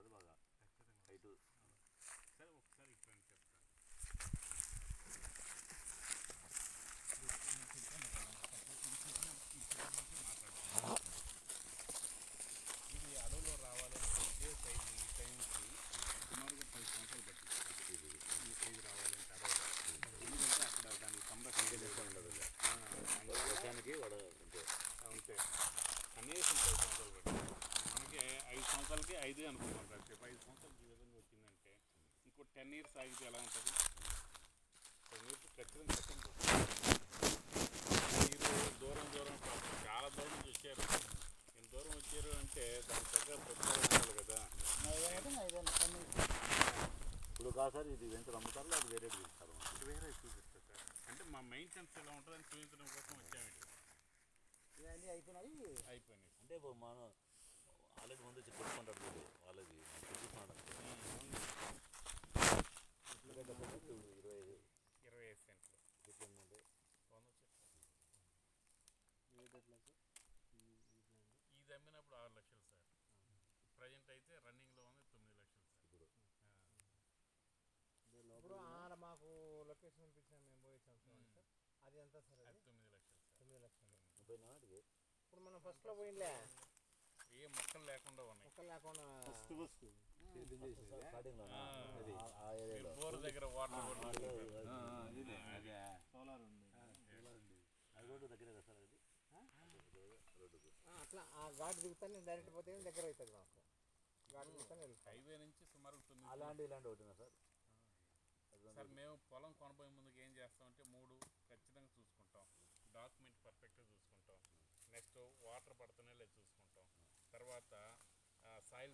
ఉంటుంది బాగా హైటు. సరే ఒకసారి ఇక్కడ చెప్తాను. ఇది అడవిలో రావాలంటే ఇదే సైజు ఈ టైంకి సుమారుగా 10 సంవత్సరాలు పట్టింది ఈ సైజు రావాలంటే అడవిలో. ఎందుకంటే అక్కడ దానికి సంరక్షణ ఉండదు అందువల్ల వాడు అంతే కనీసం 10 సంవత్సరాలు పట్టింది. మనకి 5 సంవత్సరాలకి 5 అనుకున్నాం సార్. 5 సంవత్సరాలకి ఈ విధంగా వచ్చిందంటే ఇంకో 10 years ఆగితే ఎలా ఉంటుంది? 10 years ఖచ్చితంగా సెకండ్. మీరు దూరం చాలా దూరం నుంచి వచ్చారు. ఇంత దూరం వచ్చారు అంటే దానికి తగ్గ ప్రతిఫలం ఉండాలి కదా. ఇప్పుడు కాదు సార్, ఇది వెంటనే అమ్ముతారు, అది వేరే తీస్తారు. ఇది వేరే చూపిస్తారు సార్. అంటే మా మెయింటెనెన్స్ ఎలా ఉంటుందని చూపించడం కోసం వచ్చాము. ఇవన్నీ అయిపోయినాయి. అంటే మనం ఆల్రెడీ ముందు వచ్చి కొట్టుకుంటారు వాళ్ళది చూపిస్తున్నాడు. 25 సెంట్లు ఇది అమ్మినప్పుడు 6 లక్షలు సార్. ప్రజెంట్ అయితే రన్నింగ్లో ఉంది 9 లక్షలు సార్. ఇప్పుడు ఆడ మాకు లొకేషన్ పంపించిన మేము పోయి సార్, అది ఎంత సార్? అది 9 లక్షలు సార్. 9 లక్షలు. 34కి ఇప్పుడు మనం ఫస్ట్లో పోయిందే ఏ మొక్కలు లేకుండా ఉన్నాయి. మొక్కలు లేకుండా బోర్ దగ్గర వాటర్ రోడ్డు దగ్గర కదా సార్ అది. అట్లా ఆ ఘాట్ దిగుతానే డైరెక్ట్ పోతే దగ్గర అవుతుంది మాకు. ఘాట్ దిగుతానే వెళ్తాం. హైవే నుంచి సుమారు 9. ఇలాంటి ఒకటినా సార్? సార్ మేము పొలం కొనబోయే ముందుకు ఏం చేస్తామంటే 3 ఖచ్చితంగా చూసుకుంటాం. డాక్యుమెంట్ పర్ఫెక్ట్గా చూసుకుంటాం. నెక్స్ట్ వాటర్ పడుతున్నాయో లేదు చూసుకుంటాం. తర్వాత సాయిల్